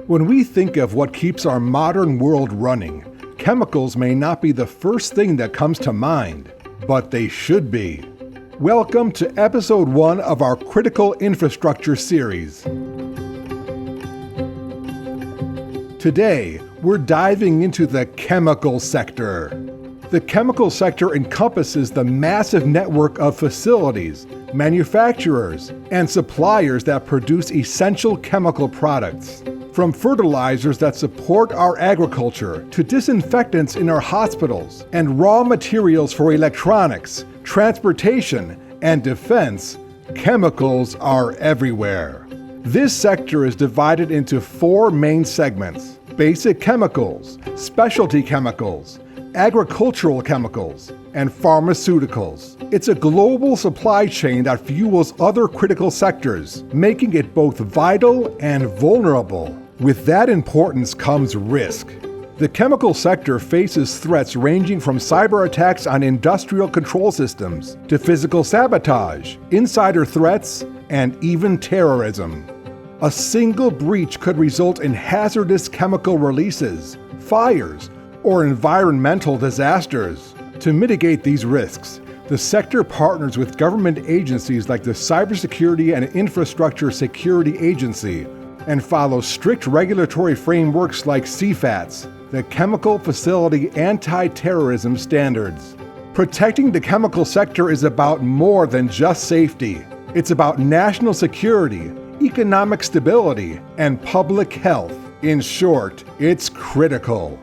When we think of what keeps our modern world running, chemicals may not be the first thing that comes to mind, but they should be. Welcome to episode 1 of our Critical Infrastructure series. Today, we're diving into the chemical sector. The chemical sector encompasses the massive network of facilities, manufacturers, and suppliers that produce essential chemical products. From fertilizers that support our agriculture to disinfectants in our hospitals and raw materials for electronics, transportation, and defense, chemicals are everywhere. This sector is divided into 4 main segments: basic chemicals, specialty chemicals, agricultural chemicals, and pharmaceuticals. It's a global supply chain that fuels other critical sectors, making it both vital and vulnerable. With that importance comes risk. The chemical sector faces threats ranging from cyber attacks on industrial control systems to physical sabotage, insider threats, and even terrorism. A single breach could result in hazardous chemical releases, fires, or environmental disasters. To mitigate these risks, the sector partners with government agencies like the Cybersecurity and Infrastructure Security Agency and follows strict regulatory frameworks like CFATS, the Chemical Facility Anti-Terrorism Standards. Protecting the chemical sector is about more than just safety. It's about national security, economic stability, and public health. In short, it's critical.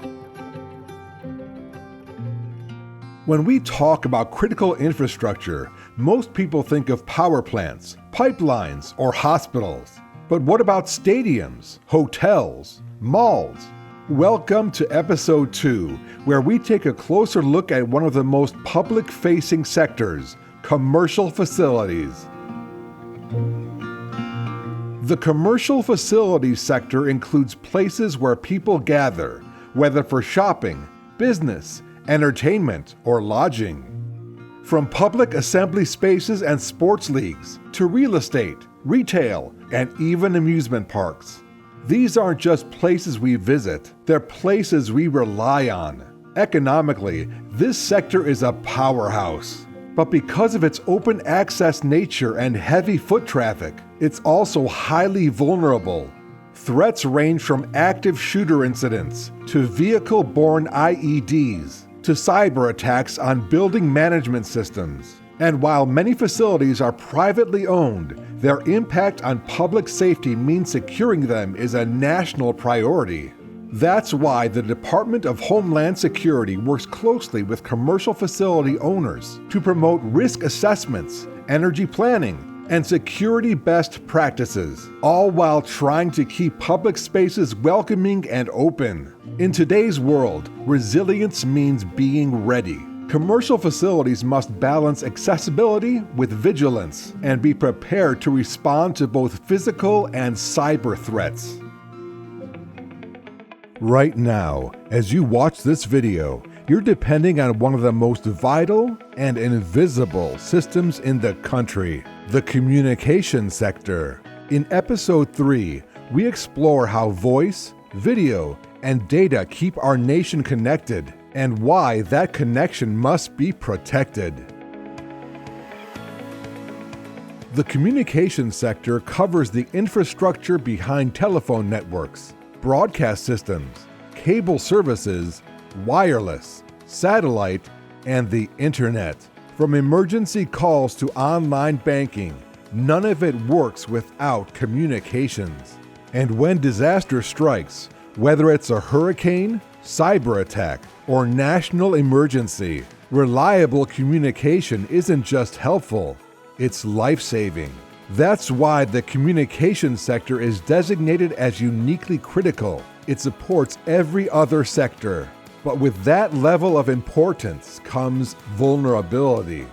When we talk about critical infrastructure, most people think of power plants, pipelines, or hospitals. But what about stadiums, hotels, malls? Welcome to episode 2, where we take a closer look at one of the most public-facing sectors, commercial facilities. The commercial facilities sector includes places where people gather, whether for shopping, business, entertainment, or lodging. From public assembly spaces and sports leagues to real estate, retail, and even amusement parks. These aren't just places we visit, they're places we rely on. Economically, this sector is a powerhouse. But because of its open access nature and heavy foot traffic, it's also highly vulnerable. Threats range from active shooter incidents to vehicle-borne IEDs to cyber attacks on building management systems. And while many facilities are privately owned, their impact on public safety means securing them is a national priority. That's why the Department of Homeland Security works closely with commercial facility owners to promote risk assessments, energy planning, and security best practices, all while trying to keep public spaces welcoming and open. In today's world, resilience means being ready. Commercial facilities must balance accessibility with vigilance and be prepared to respond to both physical and cyber threats. Right now, as you watch this video, you're depending on one of the most vital and invisible systems in the country, the communication sector. In episode 3, we explore how voice, video, and data keep our nation connected, and why that connection must be protected. The communication sector covers the infrastructure behind telephone networks, broadcast systems, cable services, wireless, satellite, and the internet. From emergency calls to online banking, none of it works without communications. And when disaster strikes, whether it's a hurricane, cyber attack, or national emergency, reliable communication isn't just helpful, it's life-saving. That's why the communication sector is designated as uniquely critical. It supports every other sector. But with that level of importance comes vulnerability.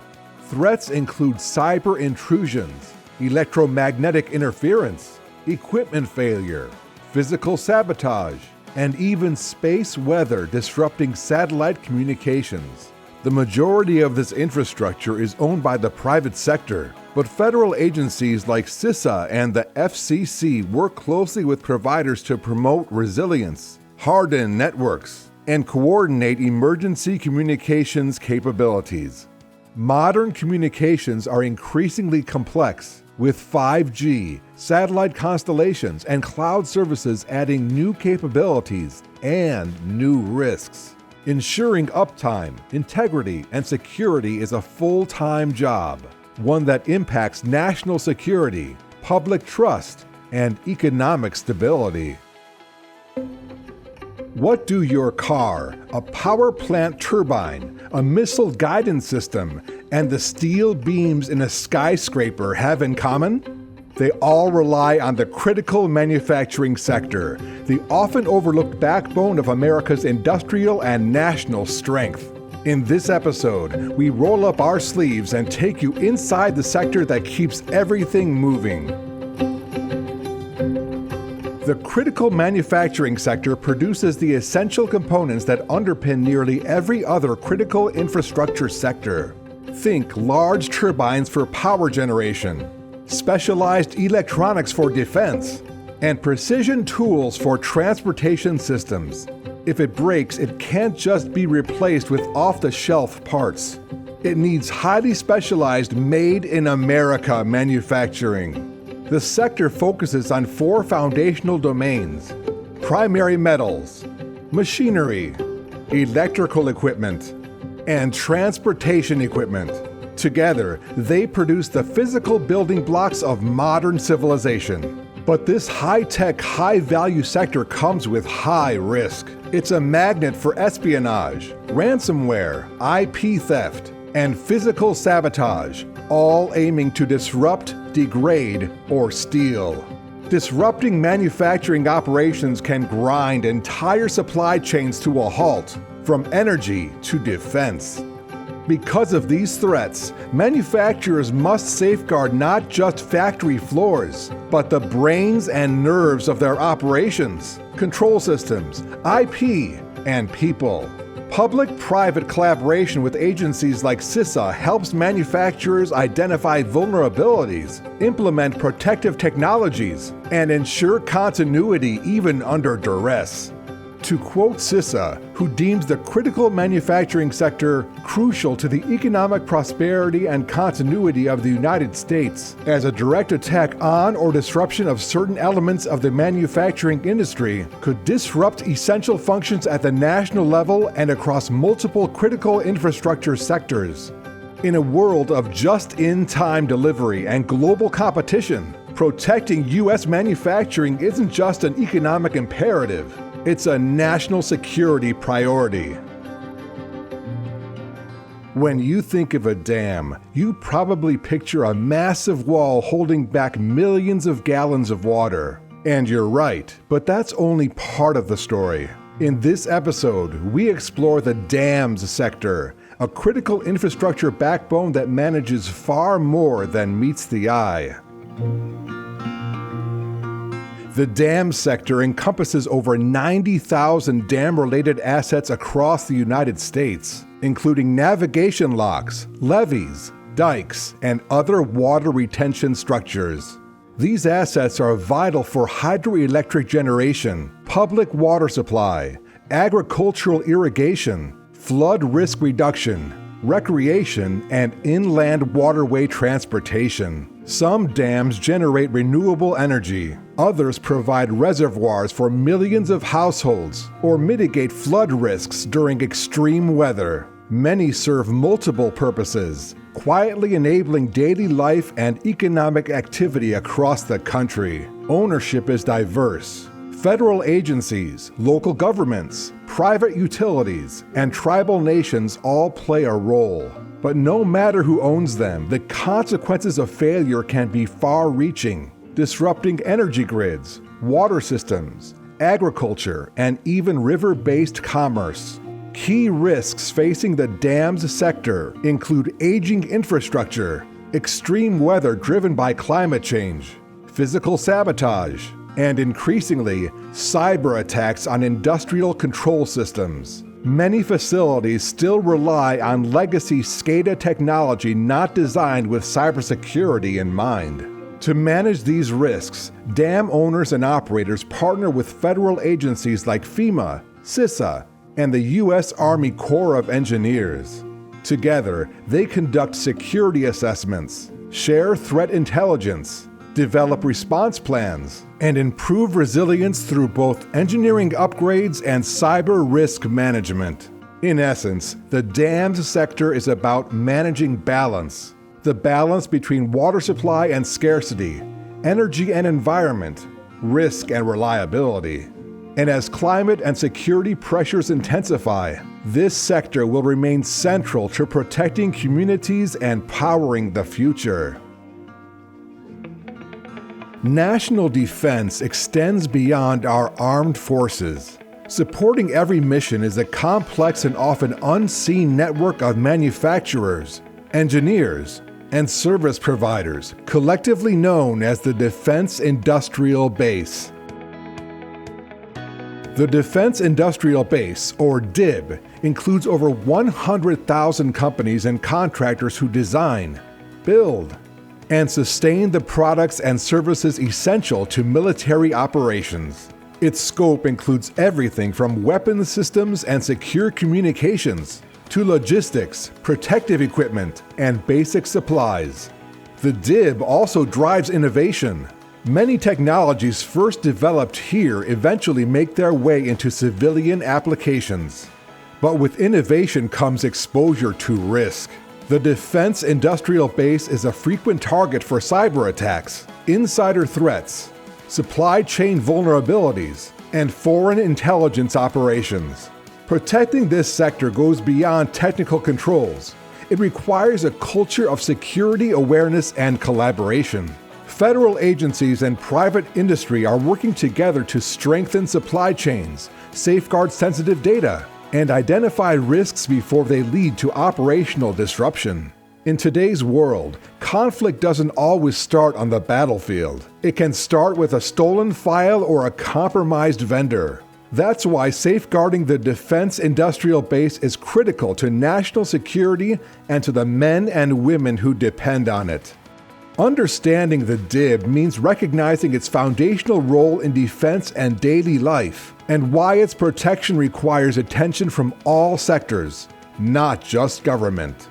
Threats include cyber intrusions, electromagnetic interference, equipment failure, physical sabotage, and even space weather disrupting satellite communications. The majority of this infrastructure is owned by the private sector, But federal agencies like CISA and the FCC work closely with providers to promote resilience, harden networks, and coordinate emergency communications capabilities. Modern communications are increasingly complex, with 5G, satellite constellations, and cloud services adding new capabilities and new risks. Ensuring uptime, integrity, and security is a full-time job, one that impacts national security, public trust, and economic stability. What do your car, a power plant turbine, a missile guidance system, and the steel beams in a skyscraper have in common? They all rely on the critical manufacturing sector, the often overlooked backbone of America's industrial and national strength. In this episode, we roll up our sleeves and take you inside the sector that keeps everything moving. The critical manufacturing sector produces the essential components that underpin nearly every other critical infrastructure sector. Think large turbines for power generation, specialized electronics for defense, and precision tools for transportation systems. If it breaks, it can't just be replaced with off-the-shelf parts. It needs highly specialized Made in America manufacturing. The sector focuses on 4 foundational domains: primary metals, machinery, electrical equipment, and transportation equipment. Together, they produce the physical building blocks of modern civilization. But this high-tech, high-value sector comes with high risk. It's a magnet for espionage, ransomware, IP theft, and physical sabotage, all aiming to disrupt, degrade, or steal. Disrupting manufacturing operations can grind entire supply chains to a halt, from energy to defense. Because of these threats, manufacturers must safeguard not just factory floors, but the brains and nerves of their operations, control systems, IP, and people. Public-private collaboration with agencies like CISA helps manufacturers identify vulnerabilities, implement protective technologies, and ensure continuity even under duress. To quote CISA, who deems the critical manufacturing sector crucial to the economic prosperity and continuity of the United States, as a direct attack on or disruption of certain elements of the manufacturing industry could disrupt essential functions at the national level and across multiple critical infrastructure sectors. In a world of just-in-time delivery and global competition, protecting U.S. manufacturing isn't just an economic imperative. It's a national security priority. When you think of a dam, you probably picture a massive wall holding back millions of gallons of water. And you're right, but that's only part of the story. In this episode, we explore the dams sector, a critical infrastructure backbone that manages far more than meets the eye. The dam sector encompasses over 90,000 dam-related assets across the United States, including navigation locks, levees, dikes, and other water retention structures. These assets are vital for hydroelectric generation, public water supply, agricultural irrigation, flood risk reduction, recreation, and inland waterway transportation. Some dams generate renewable energy. Others provide reservoirs for millions of households or mitigate flood risks during extreme weather. Many serve multiple purposes, quietly enabling daily life and economic activity across the country. Ownership is diverse. Federal agencies, local governments, private utilities, and tribal nations all play a role. But no matter who owns them, the consequences of failure can be far-reaching, disrupting energy grids, water systems, agriculture, and even river-based commerce. Key risks facing the dams sector include aging infrastructure, extreme weather driven by climate change, physical sabotage, and increasingly, cyber attacks on industrial control systems. Many facilities still rely on legacy SCADA technology not designed with cybersecurity in mind. To manage these risks, dam owners and operators partner with federal agencies like FEMA, CISA, and the U.S. Army Corps of Engineers. Together, they conduct security assessments, share threat intelligence, develop response plans, and improve resilience through both engineering upgrades and cyber risk management. In essence, the dams sector is about managing balance. The balance between water supply and scarcity, energy and environment, risk and reliability. And as climate and security pressures intensify, this sector will remain central to protecting communities and powering the future. National defense extends beyond our armed forces. Supporting every mission is a complex and often unseen network of manufacturers, engineers, and service providers, collectively known as the Defense Industrial Base. The Defense Industrial Base, or DIB, includes over 100,000 companies and contractors who design, build, and sustain the products and services essential to military operations. Its scope includes everything from weapons systems and secure communications to logistics, protective equipment, and basic supplies. The DIB also drives innovation. Many technologies first developed here eventually make their way into civilian applications. But with innovation comes exposure to risk. The Defense Industrial Base is a frequent target for cyber attacks, insider threats, supply chain vulnerabilities, and foreign intelligence operations. Protecting this sector goes beyond technical controls. It requires a culture of security awareness and collaboration. Federal agencies and private industry are working together to strengthen supply chains, safeguard sensitive data, and identify risks before they lead to operational disruption. In today's world, conflict doesn't always start on the battlefield. It can start with a stolen file or a compromised vendor. That's why safeguarding the Defense Industrial Base is critical to national security and to the men and women who depend on it. Understanding the DIB means recognizing its foundational role in defense and daily life, and why its protection requires attention from all sectors, not just government.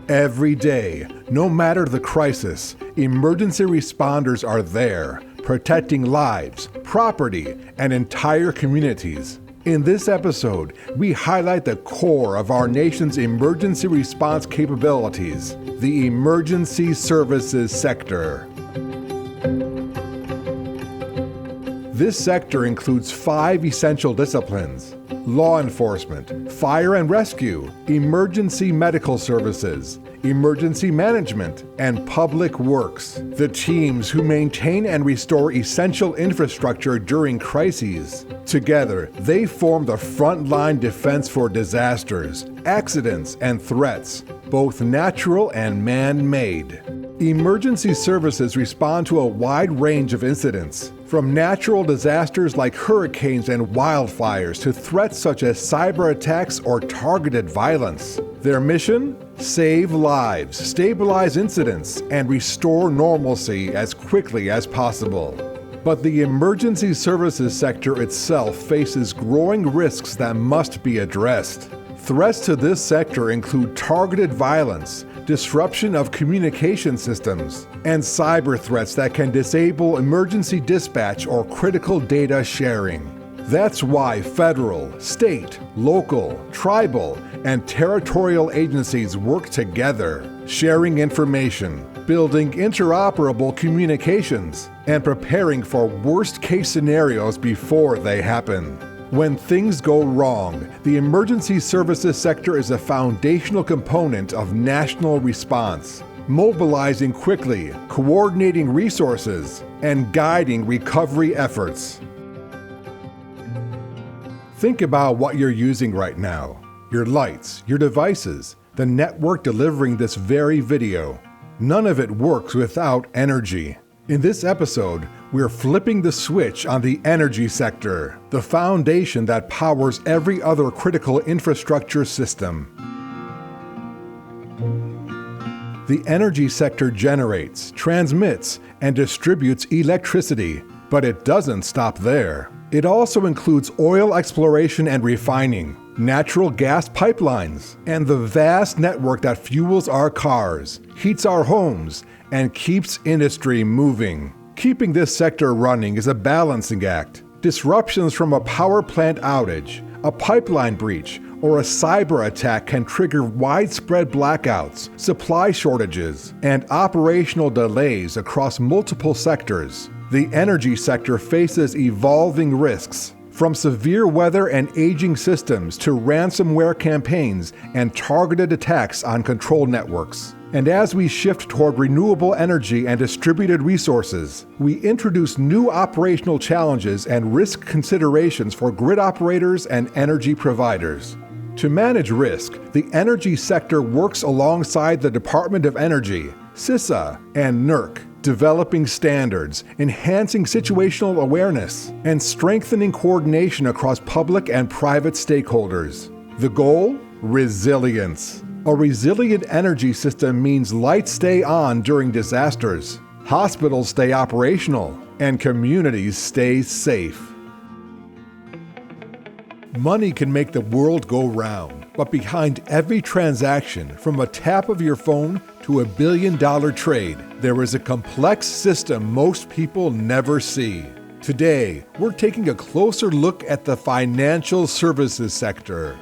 Every day, no matter the crisis, emergency responders are there, protecting lives, property, and entire communities. In this episode, we highlight the core of our nation's emergency response capabilities, the emergency services sector. This sector includes 5 essential disciplines: law enforcement, fire and rescue, emergency medical services, emergency management, and public works, the teams who maintain and restore essential infrastructure during crises. Together, they form the frontline defense for disasters, accidents, and threats, both natural and man-made. Emergency services respond to a wide range of incidents, from natural disasters like hurricanes and wildfires to threats such as cyber attacks or targeted violence. Their mission? Save lives, stabilize incidents, and restore normalcy as quickly as possible. But the emergency services sector itself faces growing risks that must be addressed. Threats to this sector include targeted violence, disruption of communication systems, and cyber threats that can disable emergency dispatch or critical data sharing. That's why federal, state, local, tribal, and territorial agencies work together, sharing information, building interoperable communications, and preparing for worst-case scenarios before they happen. When things go wrong, the emergency services sector is a foundational component of national response, mobilizing quickly, coordinating resources, and guiding recovery efforts. Think about what you're using right now: your lights, your devices, the network delivering this very video. None of it works without energy. In this episode, we're flipping the switch on the energy sector, the foundation that powers every other critical infrastructure system. The energy sector generates, transmits, and distributes electricity, but it doesn't stop there. It also includes oil exploration and refining, natural gas pipelines, and the vast network that fuels our cars, heats our homes, and keeps industry moving. Keeping this sector running is a balancing act. Disruptions from a power plant outage, a pipeline breach, or a cyber attack can trigger widespread blackouts, supply shortages, and operational delays across multiple sectors. The energy sector faces evolving risks, from severe weather and aging systems to ransomware campaigns and targeted attacks on control networks. And as we shift toward renewable energy and distributed resources, we introduce new operational challenges and risk considerations for grid operators and energy providers. To manage risk, the energy sector works alongside the Department of Energy, CISA, and NERC, developing standards, enhancing situational awareness, and strengthening coordination across public and private stakeholders. The goal? Resilience. A resilient energy system means lights stay on during disasters, hospitals stay operational, and communities stay safe. Money can make the world go round, but behind every transaction, from a tap of your phone to a billion-dollar trade, there is a complex system most people never see. Today, we're taking a closer look at the financial services sector.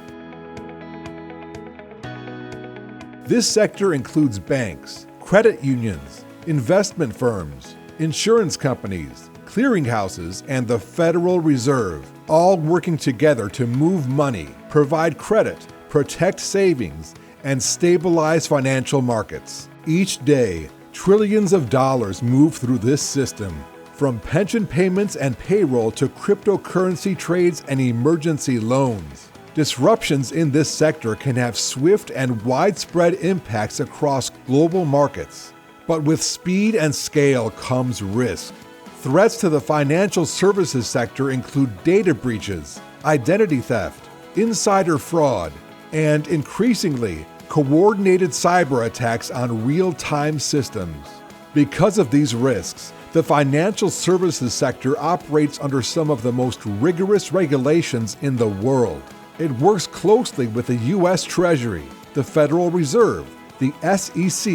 This sector includes banks, credit unions, investment firms, insurance companies, clearinghouses, and the Federal Reserve, all working together to move money, provide credit, protect savings, and stabilize financial markets. Each day, trillions of dollars move through this system, from pension payments and payroll to cryptocurrency trades and emergency loans. Disruptions in this sector can have swift and widespread impacts across global markets. But with speed and scale comes risk. Threats to the financial services sector include data breaches, identity theft, insider fraud, and increasingly, coordinated cyber attacks on real-time systems. Because of these risks, the financial services sector operates under some of the most rigorous regulations in the world. It works closely with the U.S. Treasury, the Federal Reserve, the SEC,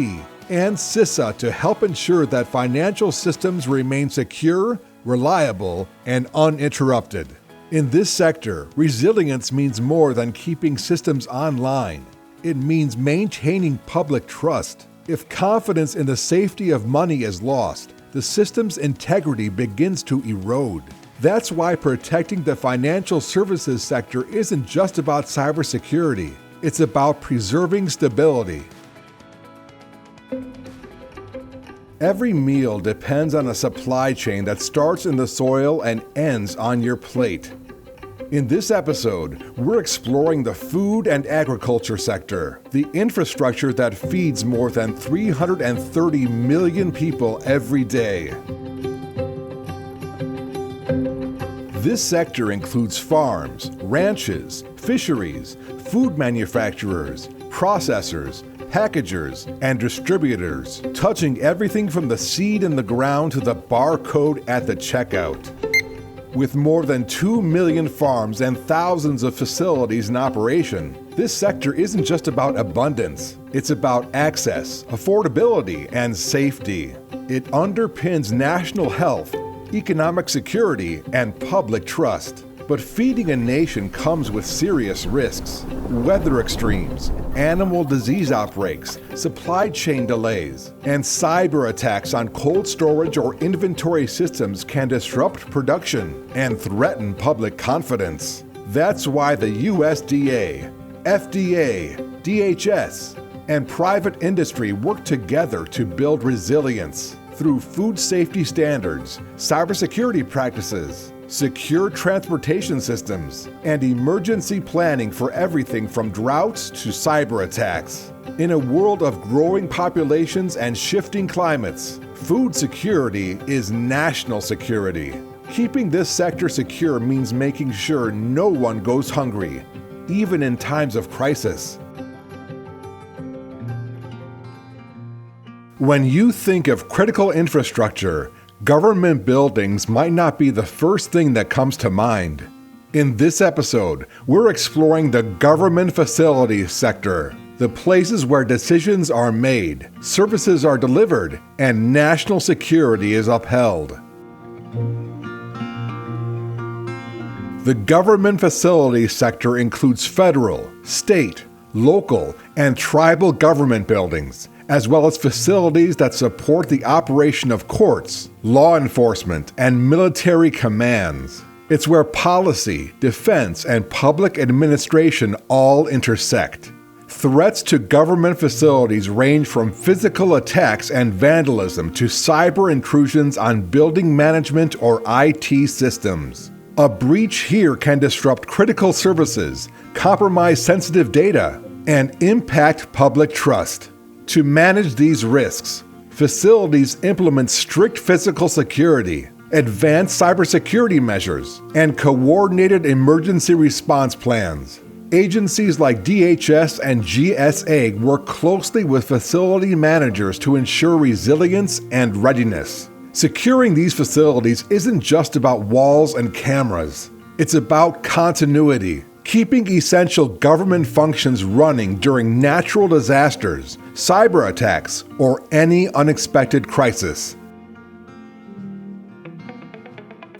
and CISA to help ensure that financial systems remain secure, reliable, and uninterrupted. In this sector, resilience means more than keeping systems online. It means maintaining public trust. If confidence in the safety of money is lost, the system's integrity begins to erode. That's why protecting the financial services sector isn't just about cybersecurity. It's about preserving stability. Every meal depends on a supply chain that starts in the soil and ends on your plate. In this episode, we're exploring the food and agriculture sector, the infrastructure that feeds more than 330 million people every day. This sector includes farms, ranches, fisheries, food manufacturers, processors, packagers, and distributors, touching everything from the seed in the ground to the barcode at the checkout. With more than 2 million farms and thousands of facilities in operation, this sector isn't just about abundance. It's about access, affordability, and safety. It underpins national health, economic security, and public trust. But feeding a nation comes with serious risks. Weather extremes, animal disease outbreaks, supply chain delays, and cyber attacks on cold storage or inventory systems can disrupt production and threaten public confidence. That's why the USDA, FDA, DHS, and private industry work together to build resilience through food safety standards, cybersecurity practices, secure transportation systems, and emergency planning for everything from droughts to cyber attacks. In a world of growing populations and shifting climates, food security is national security. Keeping this sector secure means making sure no one goes hungry, even in times of crisis. When you think of critical infrastructure, government buildings might not be the first thing that comes to mind. In this episode, we're exploring the government facilities sector, the places where decisions are made, services are delivered, and national security is upheld. The government facilities sector includes federal, state, local, and tribal government buildings, as well as facilities that support the operation of courts, law enforcement, and military commands. It's where policy, defense, and public administration all intersect. Threats to government facilities range from physical attacks and vandalism to cyber intrusions on building management or IT systems. A breach here can disrupt critical services, compromise sensitive data, and impact public trust. To manage these risks, facilities implement strict physical security, advanced cybersecurity measures, and coordinated emergency response plans. Agencies like DHS and GSA work closely with facility managers to ensure resilience and readiness. Securing these facilities isn't just about walls and cameras. It's about continuity, keeping essential government functions running during natural disasters, cyber attacks, or any unexpected crisis.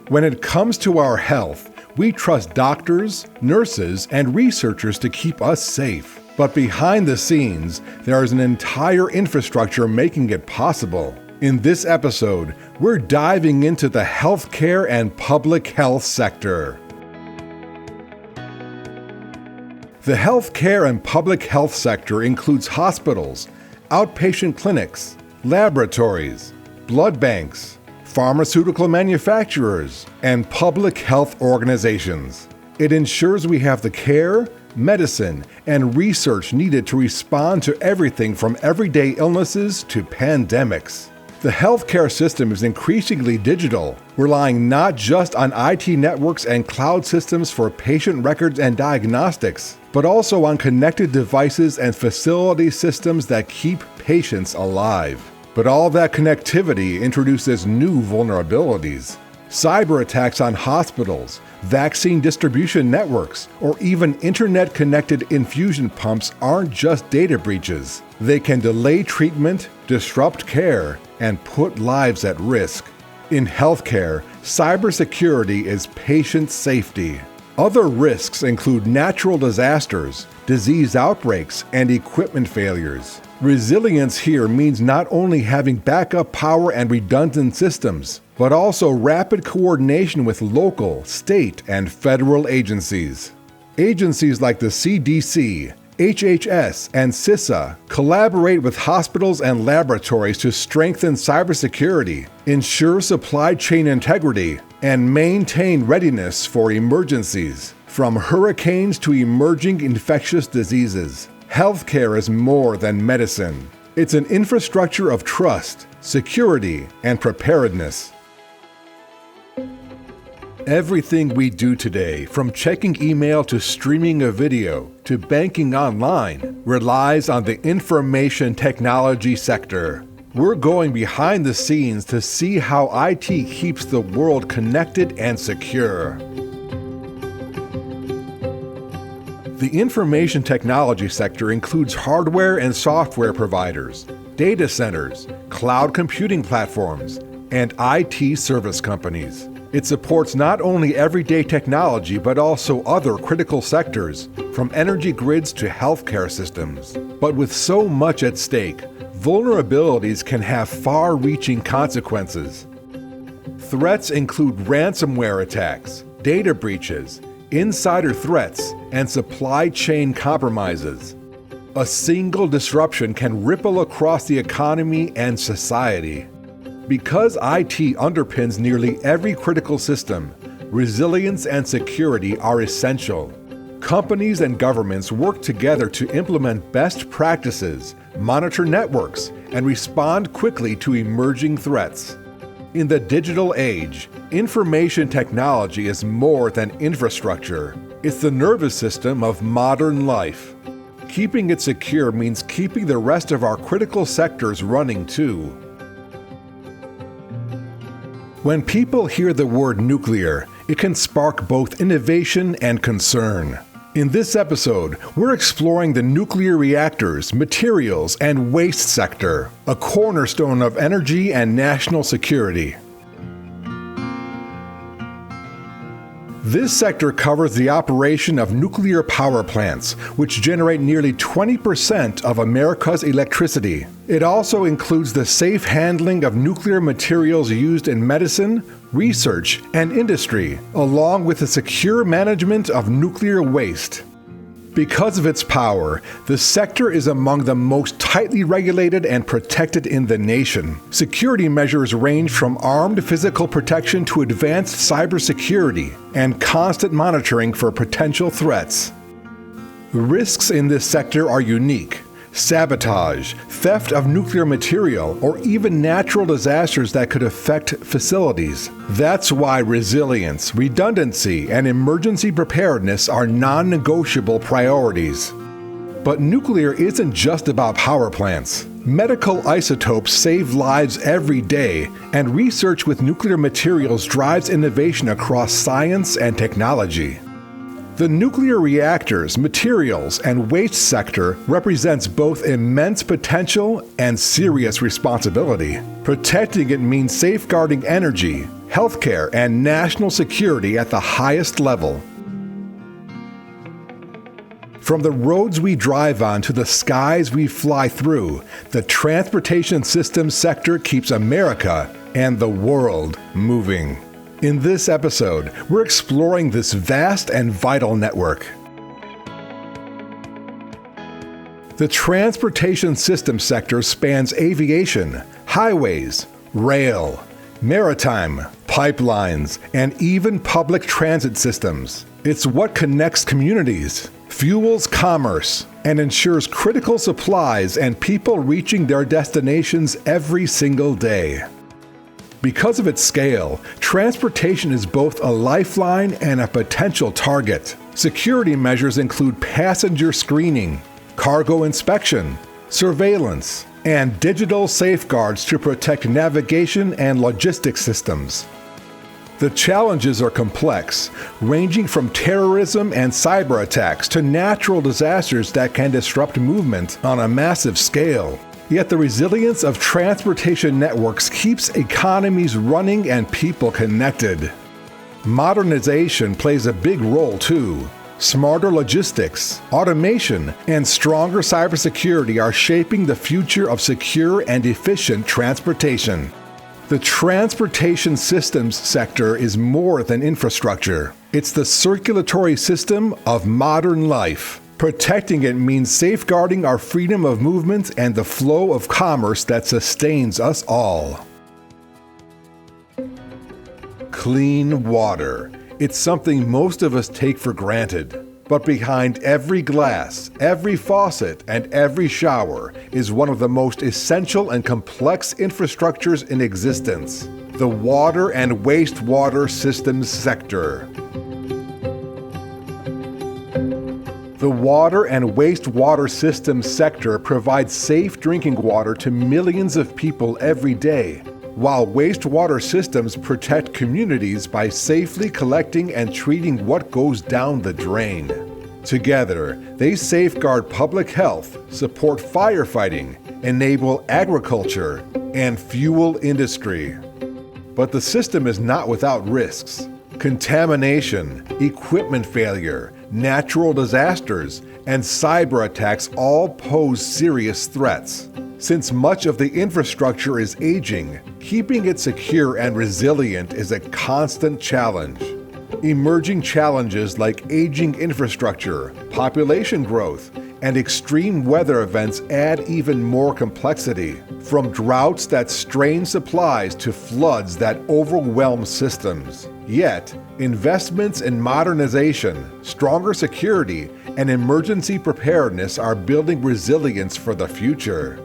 When it comes to our health, we trust doctors, nurses, and researchers to keep us safe. But behind the scenes, there is an entire infrastructure making it possible. In this episode, we're diving into the healthcare and public health sector. The healthcare and public health sector includes hospitals, outpatient clinics, laboratories, blood banks, pharmaceutical manufacturers, and public health organizations. It ensures we have the care, medicine, and research needed to respond to everything from everyday illnesses to pandemics. The healthcare system is increasingly digital, relying not just on IT networks and cloud systems for patient records and diagnostics, but also on connected devices and facility systems that keep patients alive. But all that connectivity introduces new vulnerabilities. Cyber attacks on hospitals, vaccine distribution networks, or even internet-connected infusion pumps aren't just data breaches. They can delay treatment, disrupt care, and put lives at risk. In healthcare, cybersecurity is patient safety. Other risks include natural disasters, disease outbreaks, and equipment failures. Resilience here means not only having backup power and redundant systems, but also rapid coordination with local, state, and federal agencies. Agencies like the CDC, HHS, and CISA collaborate with hospitals and laboratories to strengthen cybersecurity, ensure supply chain integrity, and maintain readiness for emergencies, from hurricanes to emerging infectious diseases. Healthcare is more than medicine. It's an infrastructure of trust, security, and preparedness. Everything we do today, from checking email to streaming a video to banking online, relies on the information technology sector. We're going behind the scenes to see how IT keeps the world connected and secure. The information technology sector includes hardware and software providers, data centers, cloud computing platforms, and IT service companies. It supports not only everyday technology but also other critical sectors, from energy grids to healthcare systems. But with so much at stake, vulnerabilities can have far-reaching consequences. Threats include ransomware attacks, data breaches, insider threats, and supply chain compromises. A single disruption can ripple across the economy and society. Because IT underpins nearly every critical system, resilience and security are essential. Companies and governments work together to implement best practices, monitor networks, and respond quickly to emerging threats. In the digital age, information technology is more than infrastructure. It's the nervous system of modern life. Keeping it secure means keeping the rest of our critical sectors running too. When people hear the word nuclear, it can spark both innovation and concern. In this episode, we're exploring the nuclear reactors, materials, and waste sector, a cornerstone of energy and national security. This sector covers the operation of nuclear power plants, which generate nearly 20% of America's electricity. It also includes the safe handling of nuclear materials used in medicine, research, and industry, along with the secure management of nuclear waste. Because of its power, the sector is among the most tightly regulated and protected in the nation. Security measures range from armed physical protection to advanced cybersecurity and constant monitoring for potential threats. Risks in this sector are unique. Sabotage, theft of nuclear material, or even natural disasters that could affect facilities. That's why resilience, redundancy, and emergency preparedness are non-negotiable priorities. But nuclear isn't just about power plants. Medical isotopes save lives every day, and research with nuclear materials drives innovation across science and technology. The nuclear reactors, materials, and waste sector represents both immense potential and serious responsibility. Protecting it means safeguarding energy, healthcare, and national security at the highest level. From the roads we drive on to the skies we fly through, the transportation systems sector keeps America and the world moving. In this episode, we're exploring this vast and vital network. The transportation system sector spans aviation, highways, rail, maritime, pipelines, and even public transit systems. It's what connects communities, fuels commerce, and ensures critical supplies and people reaching their destinations every single day. Because of its scale, transportation is both a lifeline and a potential target. Security measures include passenger screening, cargo inspection, surveillance, and digital safeguards to protect navigation and logistics systems. The challenges are complex, ranging from terrorism and cyber attacks to natural disasters that can disrupt movement on a massive scale. Yet the resilience of transportation networks keeps economies running and people connected. Modernization plays a big role too. Smarter logistics, automation, and stronger cybersecurity are shaping the future of secure and efficient transportation. The transportation systems sector is more than infrastructure. It's the circulatory system of modern life. Protecting it means safeguarding our freedom of movement and the flow of commerce that sustains us all. Clean water. It's something most of us take for granted. But behind every glass, every faucet, and every shower is one of the most essential and complex infrastructures in existence: the water and wastewater systems sector. The water and wastewater systems sector provides safe drinking water to millions of people every day, while wastewater systems protect communities by safely collecting and treating what goes down the drain. Together, they safeguard public health, support firefighting, enable agriculture, and fuel industry. But the system is not without risks. Contamination, equipment failure, natural disasters, and cyber attacks all pose serious threats. Since much of the infrastructure is aging, keeping it secure and resilient is a constant challenge. Emerging challenges like aging infrastructure, population growth, and extreme weather events add even more complexity. From droughts that strain supplies to floods that overwhelm systems. Yet, investments in modernization, stronger security, and emergency preparedness are building resilience for the future.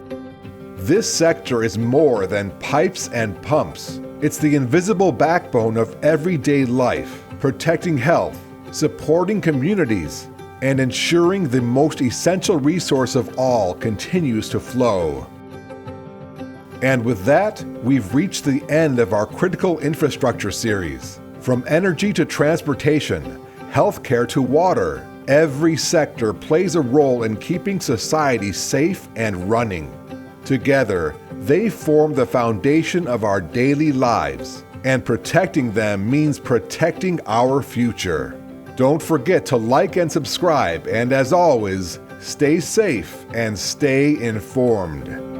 This sector is more than pipes and pumps. It's the invisible backbone of everyday life, protecting health, supporting communities, and ensuring the most essential resource of all continues to flow. And with that, we've reached the end of our critical infrastructure series. From energy to transportation, healthcare to water, every sector plays a role in keeping society safe and running. Together, they form the foundation of our daily lives, and protecting them means protecting our future. Don't forget to like and subscribe, and as always, stay safe and stay informed.